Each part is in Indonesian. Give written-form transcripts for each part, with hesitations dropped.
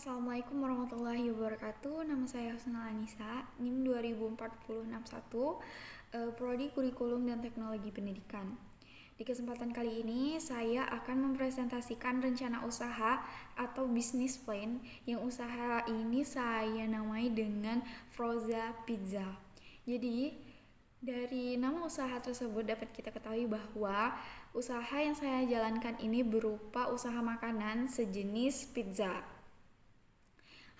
Assalamualaikum warahmatullahi wabarakatuh. Nama saya Husnul Anissa, NIM 204061, Prodi Kurikulum dan Teknologi Pendidikan. Di kesempatan kali ini saya akan mempresentasikan rencana usaha atau business plan yang usaha ini saya namai dengan Froza Pizza. Jadi dari nama usaha tersebut dapat kita ketahui bahwa usaha yang saya jalankan ini berupa usaha makanan sejenis pizza.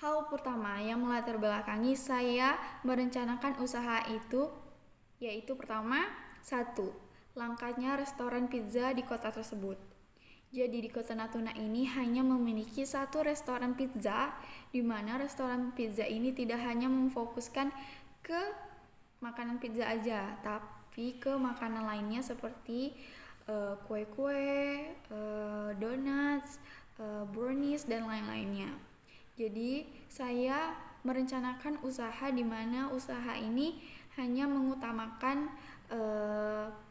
Hal pertama yang melatar belakangi saya merencanakan usaha itu yaitu pertama, 1. Langkahnya restoran pizza di kota tersebut. Jadi di kota Natuna ini hanya memiliki satu restoran pizza, di mana restoran pizza ini tidak hanya memfokuskan ke makanan pizza aja, tapi ke makanan lainnya seperti kue-kue, donuts, brownies dan lain-lainnya. Jadi saya merencanakan usaha di mana usaha ini hanya mengutamakan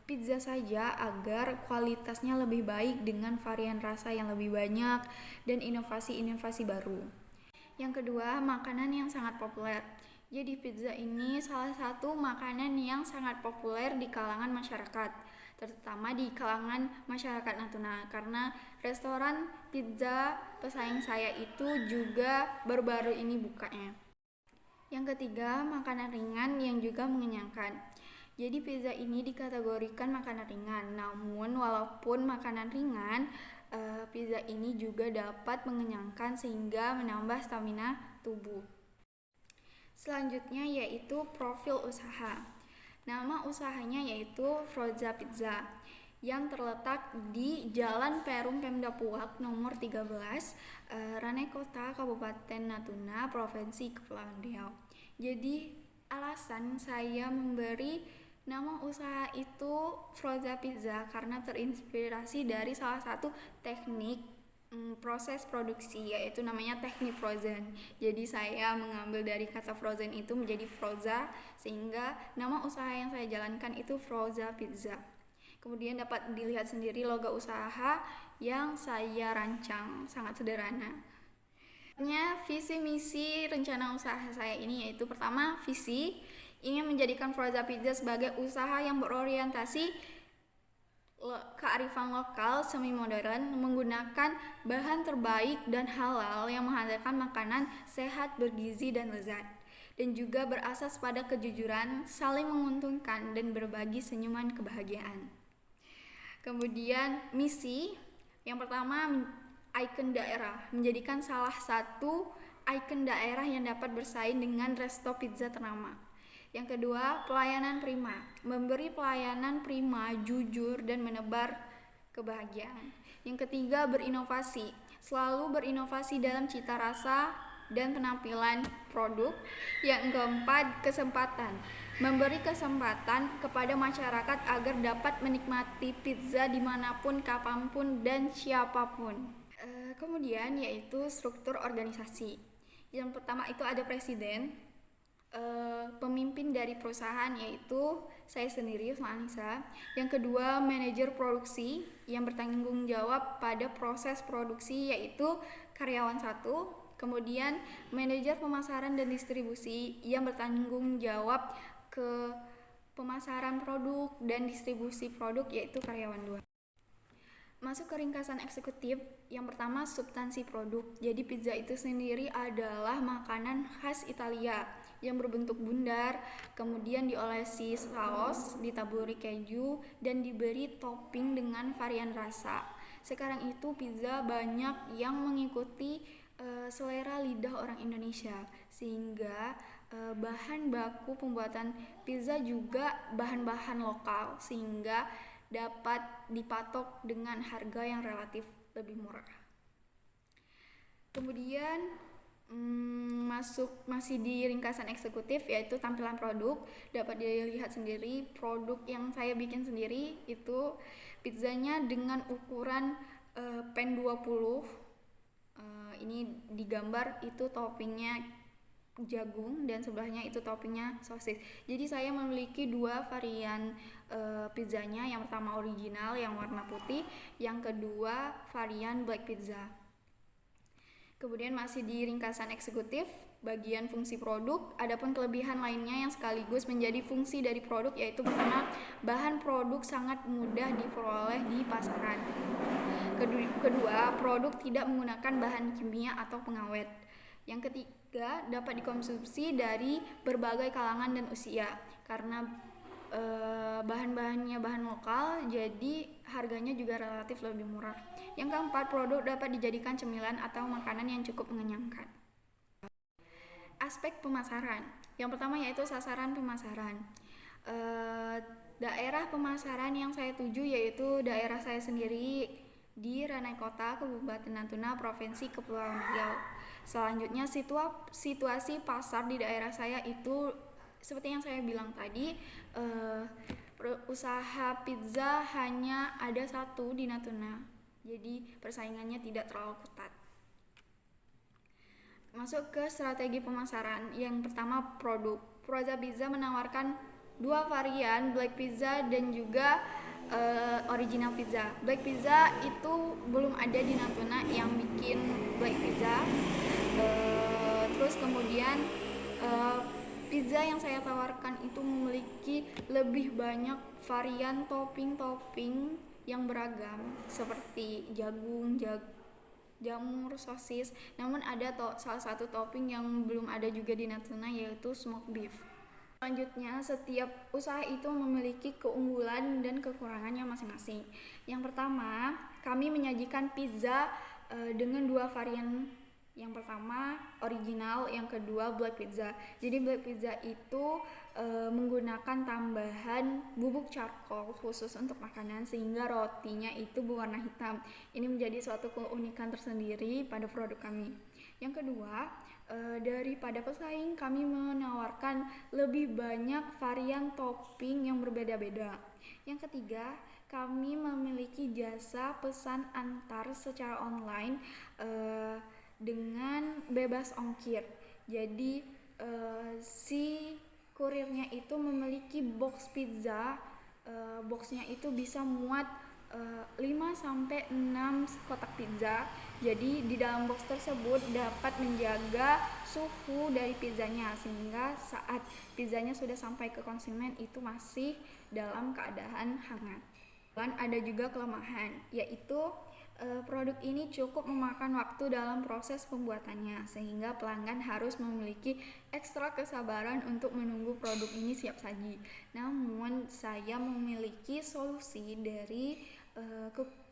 pizza saja agar kualitasnya lebih baik dengan varian rasa yang lebih banyak dan inovasi-inovasi baru. Yang kedua, makanan yang sangat populer. Jadi pizza ini salah satu makanan yang sangat populer di kalangan masyarakat, terutama di kalangan masyarakat Natuna, karena restoran pizza pesaing saya itu juga baru-baru ini bukanya. Yang ketiga, makanan ringan yang juga mengenyangkan. Jadi pizza ini dikategorikan makanan ringan, namun walaupun makanan ringan, pizza ini juga dapat mengenyangkan sehingga menambah stamina tubuh. Selanjutnya yaitu profil usaha. Nama usahanya yaitu Froza Pizza yang terletak di Jalan Perum Pemda Puak nomor 13, Ranai Kota, Kabupaten Natuna, Provinsi Kepulauan Riau. Jadi alasan saya memberi nama usaha itu Froza Pizza karena terinspirasi dari salah satu teknik proses produksi, yaitu namanya teknik frozen. Jadi saya mengambil dari kata frozen itu menjadi Froza, sehingga nama usaha yang saya jalankan itu Froza Pizza. Kemudian dapat dilihat sendiri logo usaha yang saya rancang, sangat sederhana. Visi misi rencana usaha saya ini yaitu pertama, visi ingin menjadikan Froza Pizza sebagai usaha yang berorientasi kearifan lokal semi modern menggunakan bahan terbaik dan halal yang menghasilkan makanan sehat, bergizi dan lezat, dan juga berasas pada kejujuran, saling menguntungkan dan berbagi senyuman kebahagiaan. Kemudian misi yang pertama, ikon daerah, menjadikan salah satu ikon daerah yang dapat bersaing dengan resto pizza ternama. Yang kedua, pelayanan prima, memberi pelayanan prima, jujur, dan menebar kebahagiaan. Yang ketiga, berinovasi, selalu berinovasi dalam cita rasa dan penampilan produk. Yang keempat, kesempatan, memberi kesempatan kepada masyarakat agar dapat menikmati pizza dimanapun, kapanpun, dan siapapun. Kemudian yaitu struktur organisasi. Yang pertama itu ada presiden, pemimpin dari perusahaan yaitu saya sendiri, Husnul Anissa. Yang kedua, manajer produksi yang bertanggung jawab pada proses produksi yaitu karyawan 1. Kemudian manajer pemasaran dan distribusi yang bertanggung jawab ke pemasaran produk dan distribusi produk yaitu karyawan 2. Masuk ke ringkasan eksekutif, yang pertama substansi produk. Jadi pizza itu sendiri adalah makanan khas Italia yang berbentuk bundar, kemudian diolesi saus, ditaburi keju, dan diberi topping dengan varian rasa. Sekarang itu pizza banyak yang mengikuti selera lidah orang Indonesia, sehingga bahan baku pembuatan pizza juga bahan-bahan lokal, sehingga dapat dipatok dengan harga yang relatif lebih murah. Kemudian masih di ringkasan eksekutif yaitu tampilan produk. Dapat dilihat sendiri produk yang saya bikin sendiri itu pizzanya dengan ukuran pen 20. Ini digambar itu toppingnya jagung dan sebelahnya itu toppingnya sosis. Jadi saya memiliki 2 varian pizzanya. Yang pertama original yang warna putih, yang kedua varian black pizza. Kemudian masih di ringkasan eksekutif, bagian fungsi produk, adapun kelebihan lainnya yang sekaligus menjadi fungsi dari produk yaitu pertama, bahan produk sangat mudah diperoleh di pasaran. Kedua, produk tidak menggunakan bahan kimia atau pengawet. Yang ketiga, dapat dikonsumsi dari berbagai kalangan dan usia karena bahan-bahannya bahan lokal, jadi harganya juga relatif lebih murah. Yang keempat, produk dapat dijadikan cemilan atau makanan yang cukup mengenyangkan. Aspek pemasaran. Yang pertama yaitu sasaran pemasaran. Daerah pemasaran yang saya tuju yaitu daerah saya sendiri di Ranai Kota, Kabupaten Natuna, Provinsi Kepulauan Riau. Selanjutnya, situasi pasar di daerah saya itu seperti yang saya bilang tadi, usaha pizza hanya ada satu di Natuna, jadi persaingannya tidak terlalu ketat. Masuk ke strategi pemasaran. Yang pertama, produk. Proza Pizza menawarkan dua varian, Black Pizza dan juga original pizza. Black Pizza itu belum ada di Natuna yang bikin Black Pizza. Terus kemudian pizza yang saya tawarkan itu memiliki lebih banyak varian topping-topping yang beragam seperti jagung, jamur, sosis. Namun ada salah satu topping yang belum ada juga di Natuna yaitu smoked beef. Selanjutnya, setiap usaha itu memiliki keunggulan dan kekurangannya masing-masing. Yang pertama, kami menyajikan pizza dengan dua varian. Yang pertama original, yang kedua black pizza. Jadi black pizza itu menggunakan tambahan bubuk charcoal khusus untuk makanan sehingga rotinya itu berwarna hitam. Ini menjadi suatu keunikan tersendiri pada produk kami. Yang kedua, daripada pesaing, kami menawarkan lebih banyak varian topping yang berbeda-beda. Yang ketiga, kami memiliki jasa pesan antar secara online dengan bebas ongkir. Jadi si kurirnya itu memiliki box pizza, boxnya itu bisa muat 5-6 kotak pizza. Jadi di dalam box tersebut dapat menjaga suhu dari pizzanya sehingga saat pizzanya sudah sampai ke konsumen itu masih dalam keadaan hangat. Dan ada juga kelemahan, yaitu produk ini cukup memakan waktu dalam proses pembuatannya sehingga pelanggan harus memiliki ekstra kesabaran untuk menunggu produk ini siap saji. Namun saya memiliki solusi dari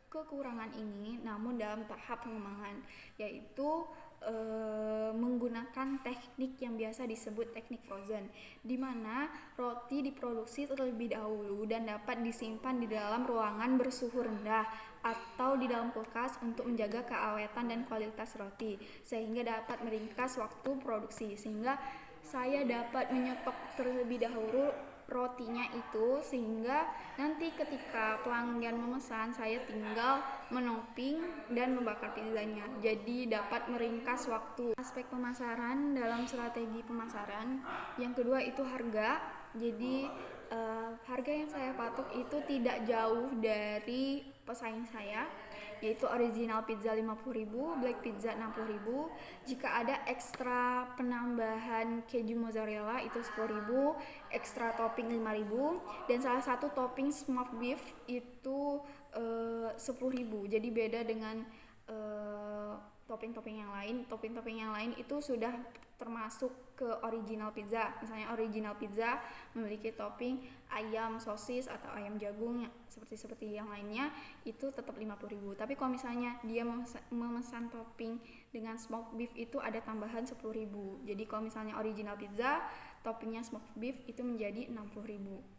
kekurangan ini namun dalam tahap pengembangan, yaitu menggunakan teknik yang biasa disebut teknik frozen, di mana roti diproduksi terlebih dahulu dan dapat disimpan di dalam ruangan bersuhu rendah atau di dalam kulkas untuk menjaga keawetan dan kualitas roti sehingga dapat meringkas waktu produksi, sehingga saya dapat menyetok terlebih dahulu rotinya itu sehingga nanti ketika pelanggan memesan saya tinggal menoping dan membakar pizzanya, jadi dapat meringkas waktu. Aspek pemasaran dalam strategi pemasaran yang kedua itu harga. Jadi harga yang saya patok itu tidak jauh dari pesaing saya, yaitu original pizza 50.000, black pizza 60.000. Jika ada ekstra penambahan keju mozzarella itu 10.000, ekstra topping 5.000, dan salah satu topping smoked beef itu 10.000. Jadi beda dengan topping-topping yang lain. Topping-topping yang lain itu sudah termasuk ke original pizza. Misalnya original pizza memiliki topping ayam sosis atau ayam jagung seperti yang lainnya itu tetap 50.000. Tapi kalau misalnya dia memesan topping dengan smoked beef itu ada tambahan 10.000. Jadi kalau misalnya original pizza toppingnya smoked beef itu menjadi 60.000.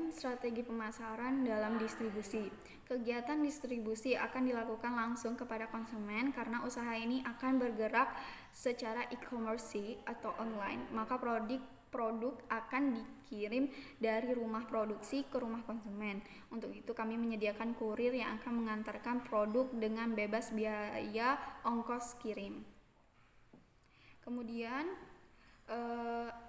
Strategi pemasaran dalam distribusi. Kegiatan distribusi akan dilakukan langsung kepada konsumen karena usaha ini akan bergerak secara e-commerce atau online. Maka produk akan dikirim dari rumah produksi ke rumah konsumen. Untuk itu kami menyediakan kurir yang akan mengantarkan produk dengan bebas biaya ongkos kirim. Kemudian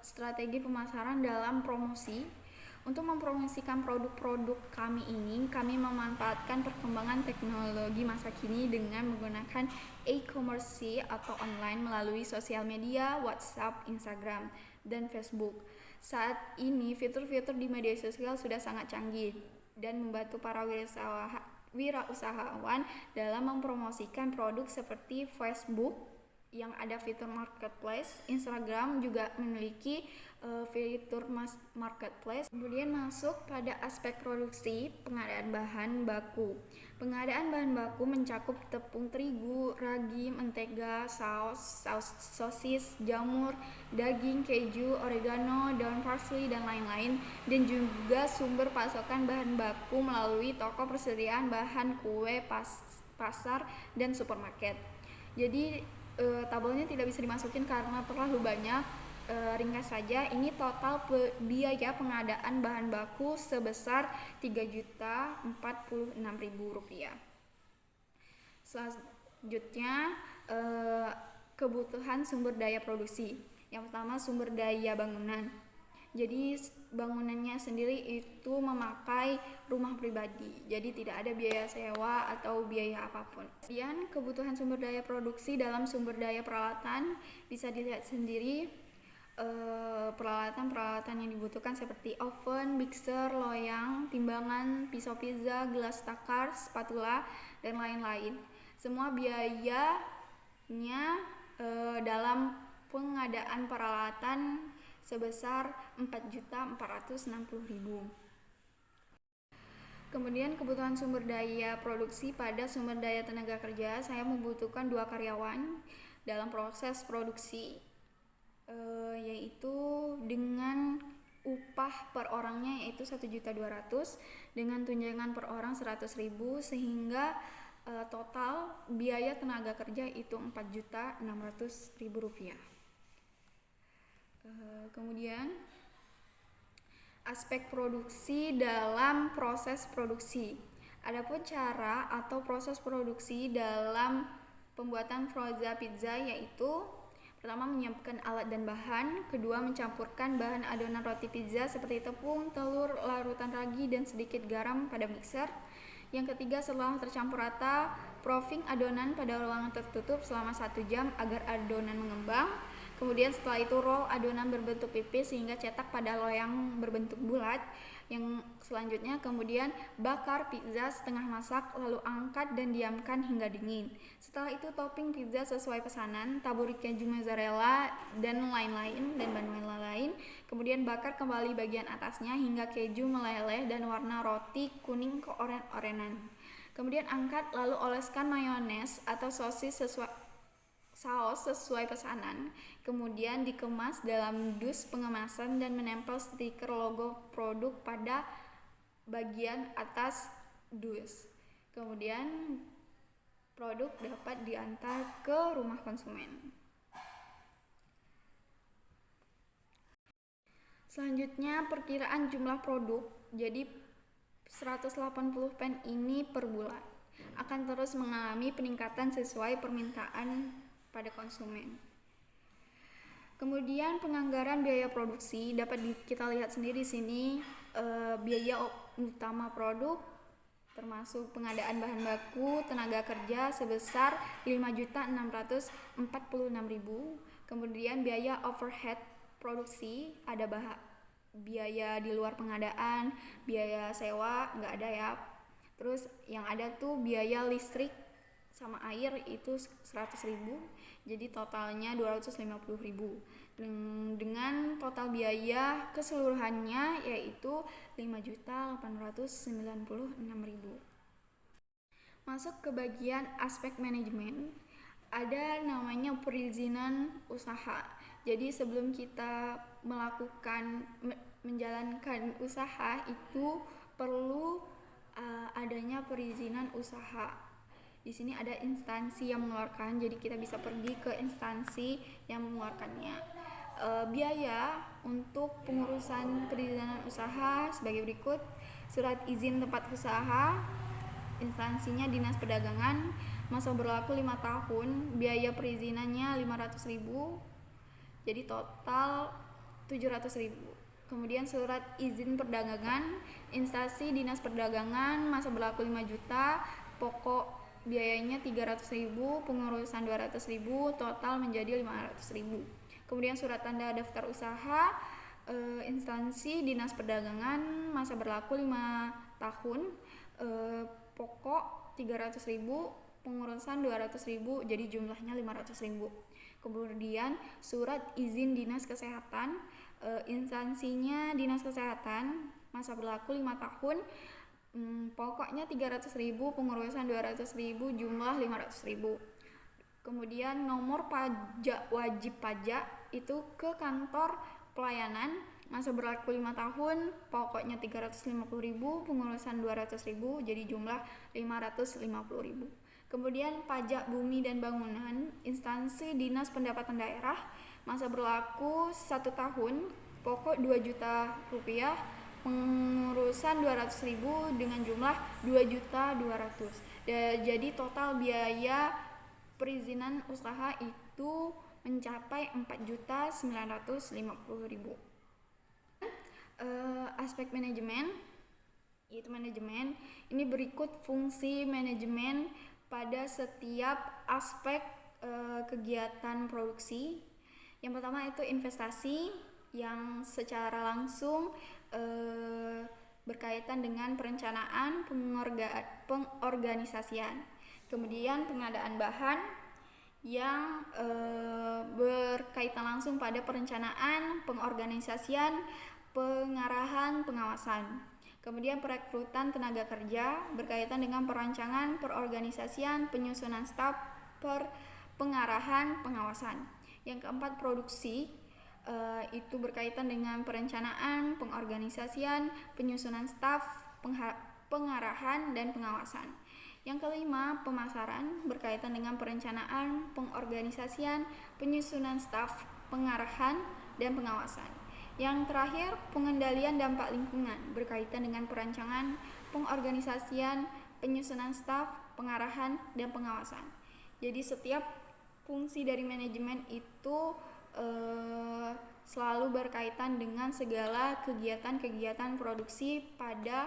strategi pemasaran dalam promosi. Untuk mempromosikan produk-produk kami ini, kami memanfaatkan perkembangan teknologi masa kini dengan menggunakan e-commerce atau online melalui sosial media, WhatsApp, Instagram, dan Facebook. Saat ini, fitur-fitur di media sosial sudah sangat canggih dan membantu para wirausahawan dalam mempromosikan produk seperti Facebook yang ada fitur marketplace. Instagram juga memiliki fitur marketplace. Kemudian masuk pada aspek produksi pengadaan bahan baku. Pengadaan bahan baku mencakup tepung terigu, ragi, mentega, saus sosis, jamur, daging, keju, oregano, daun parsley, dan lain-lain, dan juga sumber pasokan bahan baku melalui toko persediaan bahan kue, pasar, dan supermarket. Jadi tabelnya tidak bisa dimasukin karena terlalu banyak. Ringkas saja, ini total biaya pengadaan bahan baku sebesar Rp3.046.000. Selanjutnya, kebutuhan sumber daya produksi. Yang pertama, sumber daya bangunan. Jadi bangunannya sendiri itu memakai rumah pribadi, jadi tidak ada biaya sewa atau biaya apapun. Kemudian kebutuhan sumber daya produksi dalam sumber daya peralatan bisa dilihat sendiri. Peralatan-peralatan yang dibutuhkan seperti oven, mixer, loyang, timbangan, pisau pizza, gelas takar, spatula, dan lain-lain. Semua biayanya dalam pengadaan peralatan sebesar Rp4.460.000. Kemudian kebutuhan sumber daya produksi pada sumber daya tenaga kerja, saya membutuhkan 2 karyawan dalam proses produksi, yaitu dengan upah per orangnya yaitu Rp1.200.000 dengan tunjangan per orang Rp100.000, sehingga total biaya tenaga kerja itu Rp4.600.000. Kemudian aspek produksi dalam proses produksi. Adapun cara atau proses produksi dalam pembuatan frozen pizza yaitu pertama, menyiapkan alat dan bahan. Kedua, mencampurkan bahan adonan roti pizza seperti tepung, telur, larutan ragi, dan sedikit garam pada mixer. Yang ketiga, setelah tercampur rata, proofing adonan pada ruangan tertutup selama 1 jam agar adonan mengembang. Kemudian setelah itu roll adonan berbentuk pipis sehingga cetak pada loyang berbentuk bulat. Yang selanjutnya kemudian bakar pizza setengah masak, lalu angkat dan diamkan hingga dingin. Setelah itu topping pizza sesuai pesanan, taburi keju mozzarella dan lain-lain dan bahan lain. Kemudian bakar kembali bagian atasnya hingga keju meleleh dan warna roti kuning keoren-orenan. Kemudian angkat lalu oleskan mayones atau saus sesuai pesanan. Kemudian dikemas dalam dus pengemasan dan menempel stiker logo produk pada bagian atas dus. Kemudian produk dapat diantar ke rumah konsumen. Selanjutnya perkiraan jumlah produk. Jadi 180 pen ini per bulan akan terus mengalami peningkatan sesuai permintaan pada konsumen. Kemudian penganggaran biaya produksi dapat kita lihat sendiri di sini. Biaya utama produk termasuk pengadaan bahan baku, tenaga kerja sebesar Rp5.646.000. Kemudian biaya overhead produksi, ada biaya di luar pengadaan, biaya sewa nggak ada ya. Terus yang ada tuh biaya listrik sama air itu 100.000, jadi totalnya 250.000 dengan total biaya keseluruhannya yaitu 5.896.000. Masuk ke bagian aspek manajemen, ada namanya perizinan usaha. Jadi sebelum kita menjalankan usaha itu perlu adanya perizinan usaha. Di sini ada instansi yang mengeluarkan, jadi kita bisa pergi ke instansi yang mengeluarkannya. Biaya untuk pengurusan perizinan usaha sebagai berikut: surat izin tempat usaha, instansinya Dinas Perdagangan, masa berlaku 5 tahun, biaya perizinannya 500.000, jadi total 700.000. Kemudian surat izin perdagangan, instansi Dinas Perdagangan, masa berlaku 5 juta, pokok biayanya 300.000, pengurusan 200.000, total menjadi 500.000. Kemudian surat tanda daftar usaha, instansi Dinas Perdagangan, masa berlaku 5 tahun, pokok 300.000, pengurusan 200.000, jadi jumlahnya 500.000. Kemudian surat izin Dinas Kesehatan, instansinya Dinas Kesehatan, masa berlaku 5 tahun, pokoknya 300.000, pengurusan 200.000, jumlah 500.000. Kemudian nomor pajak wajib pajak itu ke kantor pelayanan, masa berlaku 5 tahun, pokoknya 350.000, pengurusan 200.000, jadi jumlah 550.000. Kemudian pajak bumi dan bangunan, instansi Dinas Pendapatan Daerah, masa berlaku 1 tahun, pokok 2 juta rupiah, pengurusan 200.000 dengan jumlah 2.200.000. Jadi total biaya perizinan usaha itu mencapai 4.950.000. Aspek manajemen, yaitu manajemen. Ini berikut fungsi manajemen pada setiap aspek kegiatan produksi. Yang pertama itu investasi, yang secara langsung berkaitan dengan perencanaan, pengorganisasian. Kemudian pengadaan bahan yang berkaitan langsung pada perencanaan, pengorganisasian, pengarahan, pengawasan. Kemudian perekrutan tenaga kerja berkaitan dengan perancangan, perorganisasian, penyusunan staf, pengarahan, pengawasan. Yang keempat produksi, itu berkaitan dengan perencanaan, pengorganisasian, penyusunan staf, pengarahan, dan pengawasan. Yang kelima pemasaran berkaitan dengan perencanaan, pengorganisasian, penyusunan staf, pengarahan, dan pengawasan. Yang terakhir pengendalian dampak lingkungan berkaitan dengan perancangan, pengorganisasian, penyusunan staf, pengarahan, dan pengawasan. Jadi setiap fungsi dari manajemen itu selalu berkaitan dengan segala kegiatan-kegiatan produksi pada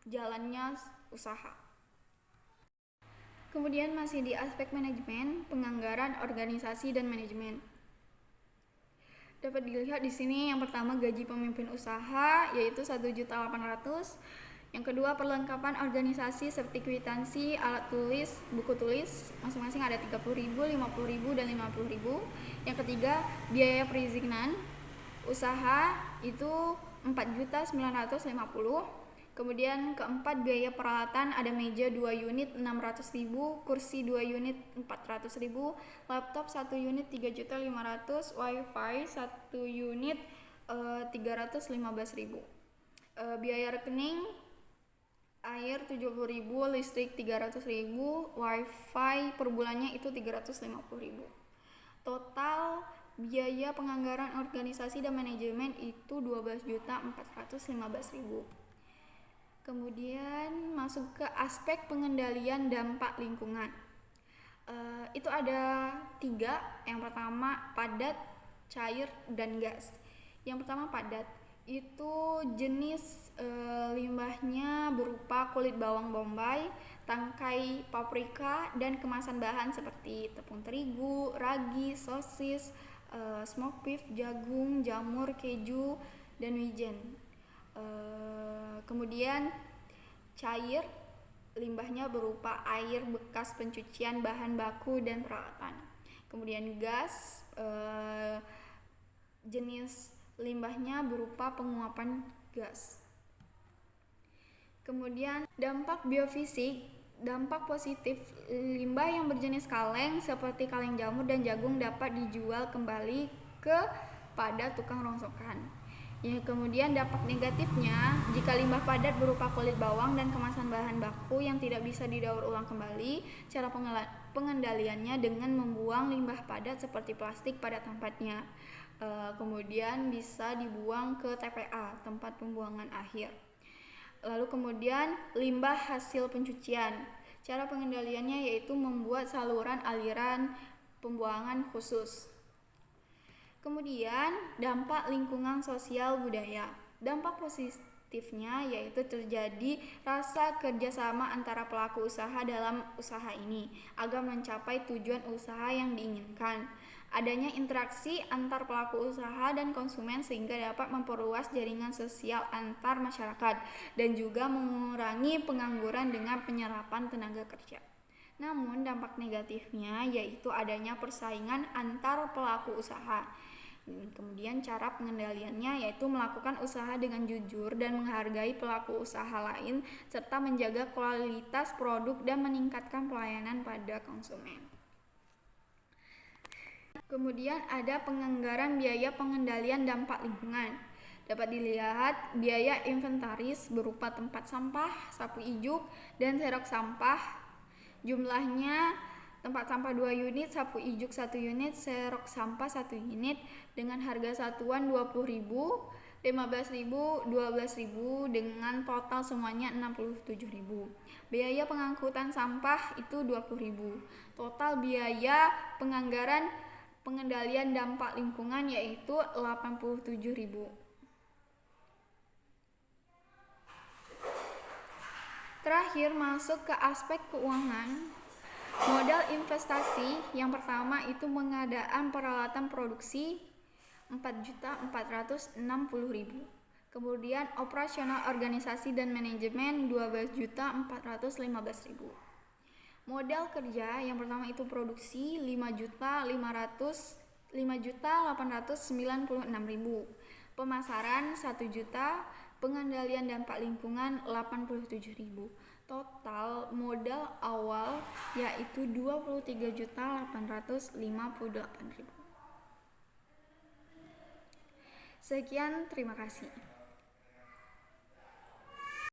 jalannya usaha. Kemudian masih di aspek manajemen, penganggaran, organisasi, dan manajemen. Dapat dilihat di sini yang pertama gaji pemimpin usaha yaitu 1.800.000. Yang kedua perlengkapan organisasi seperti kwitansi, alat tulis, buku tulis, masing-masing ada 30.000, 50.000, dan 50.000. Yang ketiga biaya perizinan usaha itu 4.950.000. Kemudian keempat biaya peralatan ada meja 2 unit 600.000, kursi 2 unit 400.000, laptop 1 unit 3.500.000, wifi 1 unit 315.000. Biaya rekening air 70.000, listrik 300.000, wifi per bulannya itu 350.000. Total biaya penganggaran organisasi dan manajemen itu 12.415.000. Kemudian masuk ke aspek pengendalian dampak lingkungan. Itu ada 3. Yang pertama padat, cair, dan gas. Yang pertama padat, itu jenis limbahnya berupa kulit bawang bombay, tangkai paprika, dan kemasan bahan seperti tepung terigu, ragi, sosis, smoked beef, jagung, jamur, keju, dan wijen. Kemudian cair, limbahnya berupa air bekas pencucian bahan baku dan peralatan. Kemudian gas, jenis limbahnya berupa penguapan gas. Kemudian dampak biofisik, dampak positif limbah yang berjenis kaleng seperti kaleng jamur dan jagung dapat dijual kembali kepada tukang rongsokan. Ya, kemudian dampak negatifnya, jika limbah padat berupa kulit bawang dan kemasan bahan baku yang tidak bisa didaur ulang kembali, cara pengendaliannya dengan membuang limbah padat seperti plastik pada tempatnya. Kemudian bisa dibuang ke TPA, tempat pembuangan akhir. Lalu kemudian limbah hasil pencucian. Cara pengendaliannya yaitu membuat saluran aliran pembuangan khusus. Kemudian, dampak lingkungan sosial budaya. Dampak positifnya yaitu terjadi rasa kerjasama antara pelaku usaha dalam usaha ini agar mencapai tujuan usaha yang diinginkan. Adanya interaksi antar pelaku usaha dan konsumen sehingga dapat memperluas jaringan sosial antar masyarakat dan juga mengurangi pengangguran dengan penyerapan tenaga kerja. Namun dampak negatifnya yaitu adanya persaingan antar pelaku usaha. Kemudian cara pengendaliannya yaitu melakukan usaha dengan jujur dan menghargai pelaku usaha lain serta menjaga kualitas produk dan meningkatkan pelayanan pada konsumen. Kemudian ada penganggaran biaya pengendalian dampak lingkungan. Dapat dilihat biaya inventaris berupa tempat sampah, sapu ijuk, dan serok sampah. Jumlahnya tempat sampah 2 unit, sapu ijuk 1 unit, serok sampah 1 unit dengan harga satuan 20.000, 15.000, 12.000 dengan total semuanya 67.000. Biaya pengangkutan sampah itu 20.000. Total biaya penganggaran pengendalian dampak lingkungan yaitu 87.000. Terakhir masuk ke aspek keuangan. Modal investasi yang pertama itu pengadaan peralatan produksi 4.460.000. Kemudian operasional organisasi dan manajemen 12.415.000. Modal kerja yang pertama itu produksi 5.896.000. Pemasaran 1 juta, pengendalian dampak lingkungan 87.000. Total modal awal yaitu 23.858.000. Sekian, terima kasih.